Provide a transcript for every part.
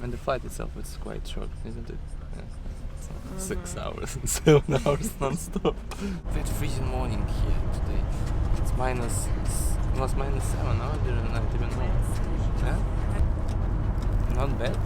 And the flight itself is quite short, isn't it? Yeah. It's 6 hours and 7 hours non-stop. We had freezing morning here today. It's minus, it was -7, no? I didn't even know. Yeah? Not bad.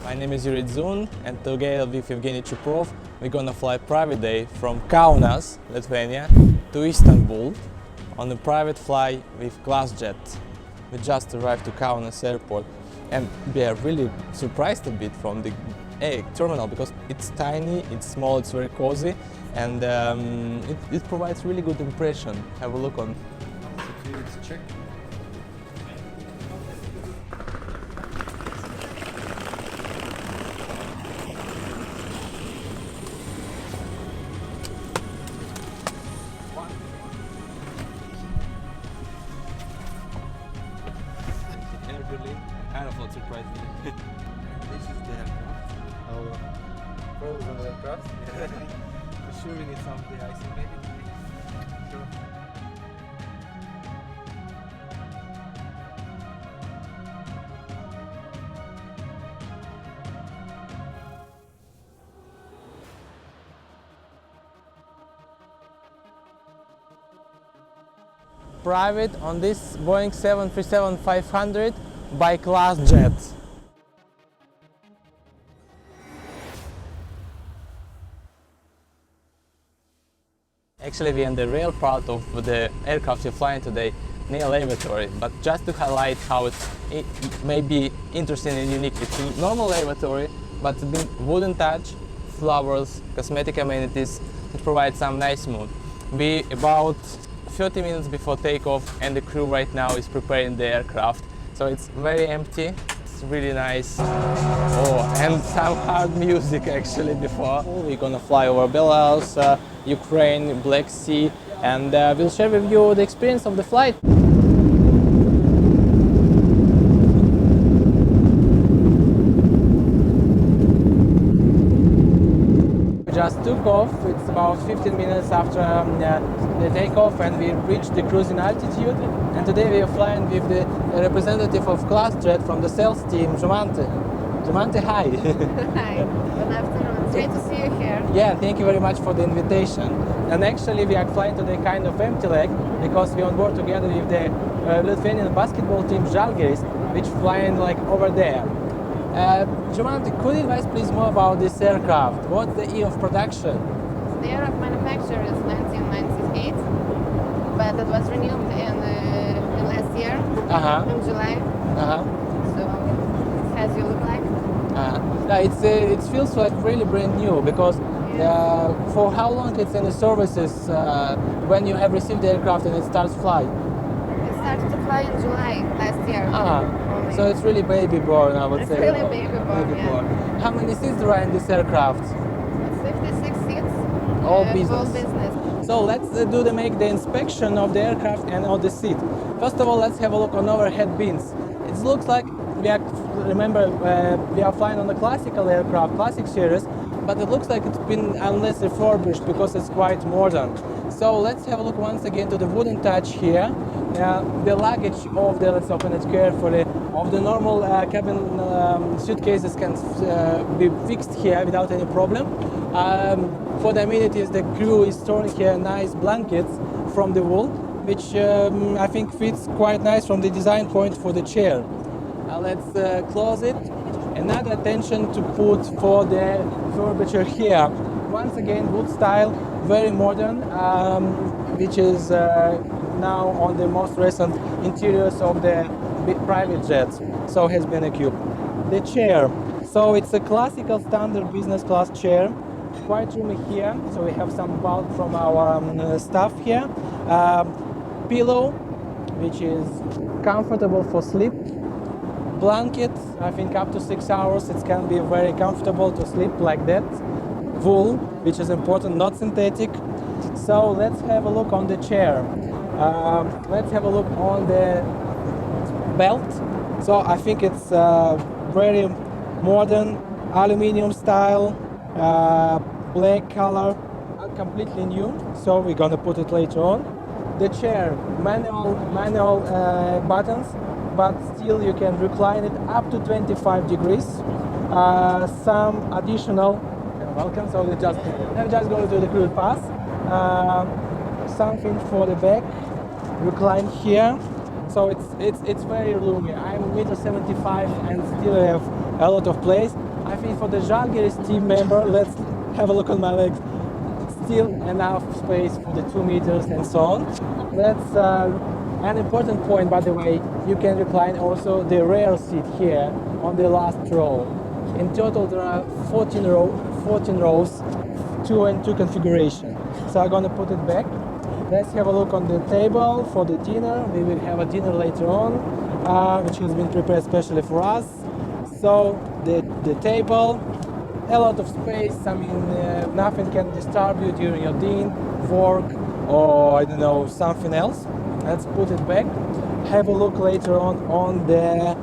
My name is Yuri Dzun, and together with Evgeny Chuprov, we're gonna fly private day from Kaunas, Lithuania, to Istanbul on a private flight with KlasJet. We just arrived to Kaunas airport, and we are really surprised a bit from the terminal because it's tiny, it's small, it's very cozy, and it provides really good impression. Have a look on. Security check. Kind of not surprising. This is the aircraft. Our frozen aircraft. For sure we need some of the icing maybe. Sure. Private on this Boeing 737-500 by KlasJet. Actually, we're in the real part of the aircraft we're flying today, near lavatory, but just to highlight how it may be interesting and unique. It's a normal lavatory, but it's been wooden touch, flowers, cosmetic amenities. It provides some nice mood. We about 30 minutes before takeoff, and the crew right now is preparing the aircraft. So it's very empty, it's really nice. Oh, and some hard music actually before. We're gonna fly over Belarus, Ukraine, Black Sea, and we'll share with you the experience of the flight. We just took off, it's about 15 minutes after the takeoff, and we reached the cruising altitude. And today we are flying with the representative of KlasJet from the sales team, Jumante. Jumante, hi. Hi, good afternoon. It's great to see you here. Yeah, thank you very much for the invitation. And actually we are flying today kind of empty leg because we're on board together with the Lithuanian basketball team Žalgiris, which flying like over there. Jumante, could you advise please more about this aircraft? What's the year of production? The year of manufacture is 1998, but it was renewed in last year, in July. So as you look like. Yeah, it feels like really brand new because for how long it's in the services when you have received the aircraft and it starts flying? It started to fly in July last year. So it's really baby born, I would it's say. It's really baby born, yeah. How many seats there are in this aircraft? 56 seats. All Full business. business. So let's make the inspection of the aircraft and of the seat. First of all, let's have a look on overhead bins. It looks like we are flying on the classical aircraft, classic series, but it looks like it's been unless refurbished because it's quite modern. So let's have a look once again to the wooden touch here. The luggage of the, let's open it carefully, of the normal cabin suitcases can be fixed here without any problem. For the amenities, the crew is storing here nice blankets from the wool, which I think fits quite nice from the design point for the chair. Let's close it. Another attention to put for the furniture here. Once again, wood style, very modern, which is now on the most recent interiors of the private jets, so has been equipped. The chair, so it's a classical standard business class chair, quite roomy here, so we have some bulk from our staff here. Pillow, which is comfortable for sleep. Blanket, I think up to 6 hours, it can be very comfortable to sleep like that. Wool, which is important, not synthetic. So let's have a look on the chair. Let's have a look on the belt. So I think it's very modern aluminium style, black color, completely new. So we're gonna put it later on. The chair, manual buttons, but still you can recline it up to 25 degrees. Some additional, welcome. So let me just go to the cruise pass. Something for the back, recline here. So it's very roomy. I'm 1.75 m and still have a lot of place. I think for the Žalgiris team member, let's have a look on my legs. Still enough space for the 2 meters and so on. That's an important point, by the way. You can recline also the rear seat here on the last row. In total, there are 14 rows, 2 and 2 configuration. So I'm gonna put it back. Let's have a look on the table for the dinner. We will have a dinner later on, which has been prepared especially for us. So the table, a lot of space. I mean, nothing can disturb you during your dinner, work, or I don't know, something else. Let's put it back. Have a look later on the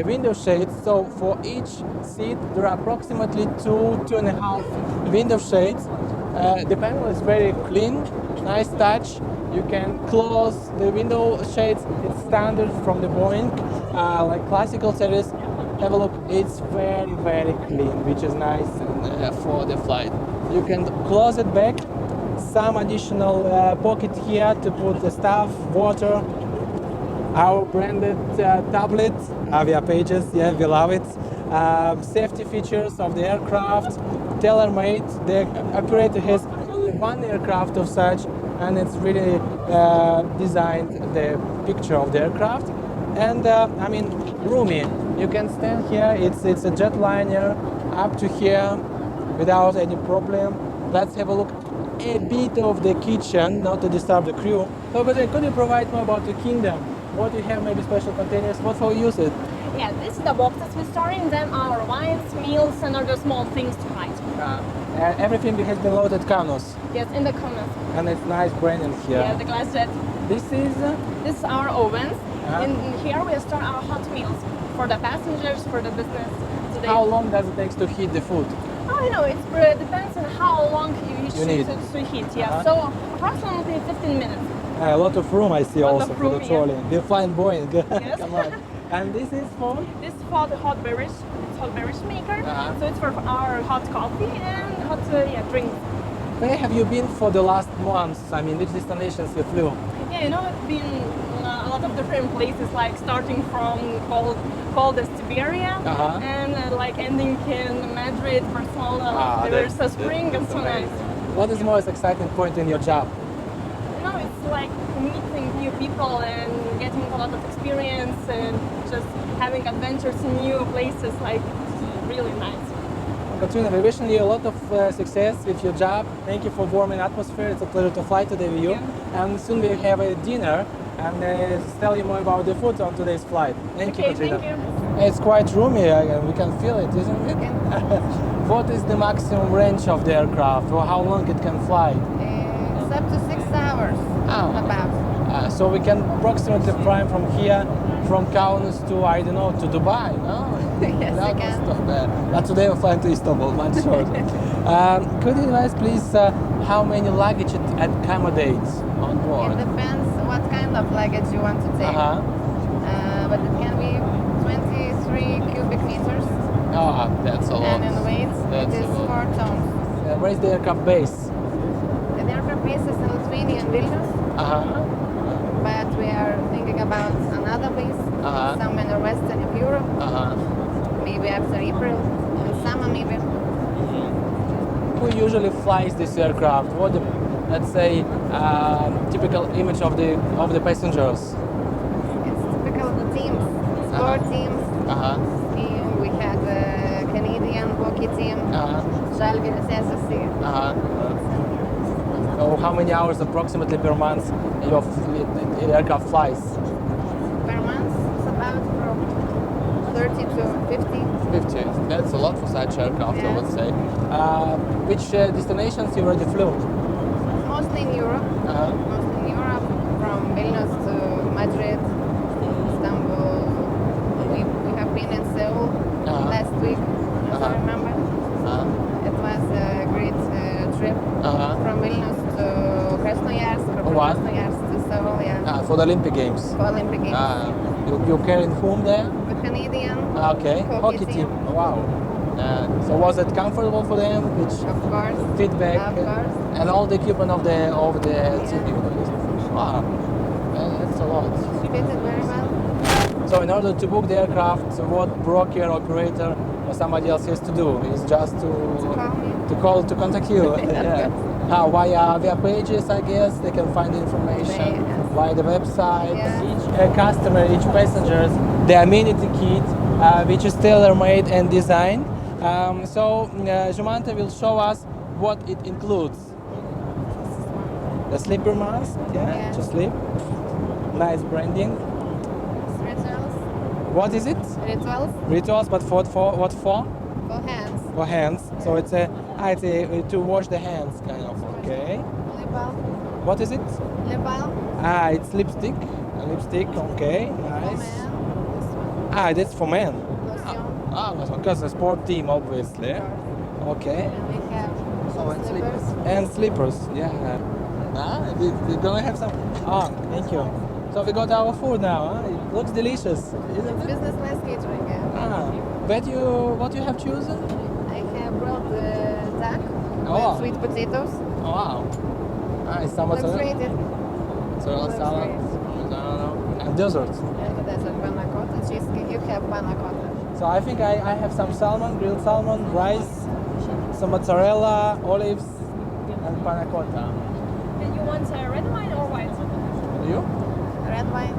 window shades. So for each seat, there are approximately 2.5 window shades. The panel is very clean, nice touch. You can close the window shades. It's standard from the Boeing, like classical series. Have a look. It's very clean, which is nice for the flight. You can close it back. Some additional pocket here to put the stuff, water. Our branded tablet, Aviapages, yeah, we love it. Safety features of the aircraft, tailor-made. The operator has one aircraft of such, and it's really designed the picture of the aircraft. And I mean, roomy. You can stand here. It's a jetliner up to here without any problem. Let's have a look a bit of the kitchen, not to disturb the crew. So, but could you provide more about the kingdom? What do you have, maybe special containers? What for use it? Yeah, this is the boxes we store in them, our wines, meals, and other small things to hide. Everything has been loaded Kaunas. Yes, in the Kaunas. And it's nice branding here. Yeah, the KlasJet. This is? This is our ovens. In here we store our hot meals for the passengers, for the business. So how long does it take to heat the food? Oh, you know, it depends on how long you need to heat. Yeah, so approximately 15 minutes. A lot of room I see also for the trolley. Yeah. We're flying Boeing. Yes. Come on. And this is for? This is for the hot beverage. It's hot beverage maker. So it's for our hot coffee and hot drinks. Where have you been for the last months? I mean, which destinations you flew? Yeah, you know, I've been a lot of different places, like starting from coldest Siberia and like ending in Madrid, Barcelona. There's a spring and so nice. What is the most exciting point in your job? You know, it's like meeting new people and getting a lot of experience and just having adventures in new places. Like, it's really nice. Katrina, we wishing you a lot of success with your job. Thank you for warming atmosphere. It's a pleasure to fly today with you. Yeah. And soon we have a dinner and tell you more about the food on today's flight. Thank you, Katrina. Thank you. It's quite roomy. We can feel it, isn't it? Yeah. What is the maximum range of the aircraft, or how long it can fly? It's up to 6 hours. About. So we can approximately fly from here, from Kaunas to, I don't know, to Dubai. No? Yes, That you can. was not bad. But today we're flying to Istanbul, much shorter. Could you advise, please, how many luggage it accommodates on board? It depends what kind of luggage you want to take. But it can be 23 cubic meters. Oh, that's a lot. And in weight, That's it is a lot. 4 tons. Where's the aircraft base? The aircraft base is in Lithuania and Vilnius. But we are thinking about another base, somewhere in the western of Europe. Maybe after April, in summer maybe. Who usually flies this aircraft? What, let's say, typical image of the passengers? It's typical of the teams, sport teams. We had a Canadian hockey team, Žalgiris SSC. So how many hours approximately per month your aircraft flies? Per month, it's about from 30 to 50. 50. That's a lot for such aircraft, I would Yeah. say. Which destinations you already flew? Mostly in Europe. Mostly in Europe, from Vilnius to Madrid, Istanbul. We have been in Seoul. week, as I remember. It was a great trip from Vilnius to Krasnoyarsk, or from Krasnoyarsk to Seoul, For the Olympic Games. for Olympic Games. You carried whom there? The Canadian Okay, hockey team. Wow. So was it comfortable for them? Which Of course. feedback Of course. and all the equipment of the team? Wow, that's a lot. Fitted very well. So in order to book the aircraft, what broker, operator, or somebody else has to do is just To call me. to contact you. Yeah. Via Aviapages, I guess they can find the information. Yes. Via the website. Yeah. Each customer, each passenger, the amenity kit, which is tailor-made and designed. So Jumante will show us what it includes. The sleeper mask, Yeah. to sleep. Nice branding. Rituals. What is it? Rituals Rituals, but what for? for hands. For hands. So it's a to wash the hands, kind of. Okay. Lip balm. What is it? Lip balm. It's lipstick. A lipstick. Okay. For Nice. men. This one. That's for men. Lotion. Because a sport team, obviously. Of course. Okay. And we have slippers. And slippers. Yeah. We're gonna have some. Thank you. So we got our food now. It looks delicious, isn't It's it? business class catering. What you have chosen? I have brought duck Oh. with sweet potatoes. Oh, wow. Nice. Some Looks mozzarella. great. Mozzarella Looks salad. great. And desserts. And the dessert panna cotta, cheesecake. You have panna cotta. So I think I have some salmon, grilled salmon, rice, some mozzarella, olives, and panna cotta. And you want red wine or white? You? Red wine.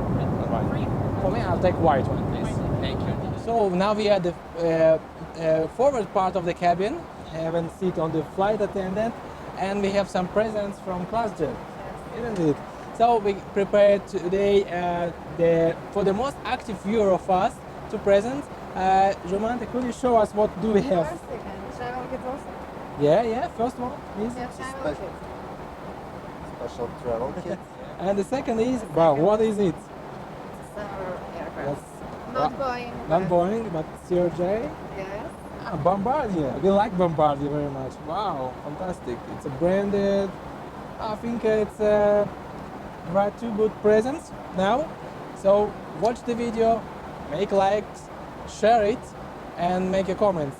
For you? For me, I'll take white one, please. Thank you. So now we are at the forward part of the cabin. Have a seat on the flight attendant, and we have some presents from KlasJet, isn't it? So we prepared today for the most active viewer of us to present. Jumante, could you show us what do we have? First you can travel kit also. Yeah. First one, please. Yeah, travel kit. Special travel kit. And the second is, wow, what is it? It's our aircraft. That's Not Boeing. not but- Boeing, but CRJ. Yes. Bombardier. We like Bombardier very much. Wow, fantastic. It's a branded. I think it's right, two good presents now. So watch the video, make likes, share it, and make your comments.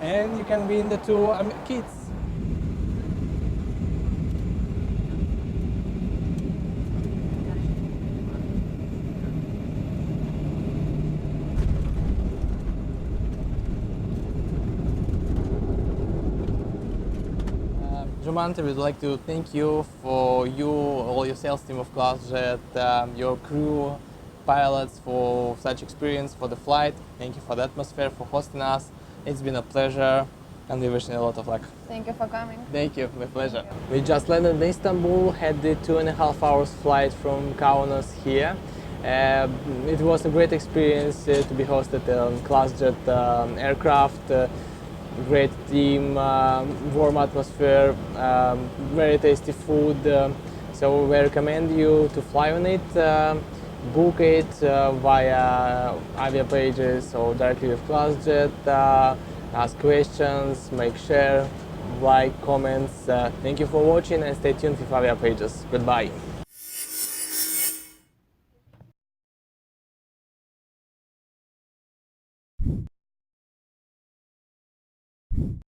And you can win the two kits. Jumante, we'd like to thank you for all your sales team of KlasJet, your crew, pilots for such experience for the flight. Thank you for the atmosphere, for hosting us. It's been a pleasure, and we wish you a lot of luck. Thank you for coming. Thank you, my pleasure. We just landed in Istanbul, had the 2.5 hours flight from Kaunas here. It was a great experience to be hosted on KlasJet aircraft. Great team, warm atmosphere, very tasty food. So we recommend you to fly on it, book it via Aviapages or directly with KlasJet, ask questions, make share, like, comments. Thank you for watching and stay tuned with Aviapages. Goodbye.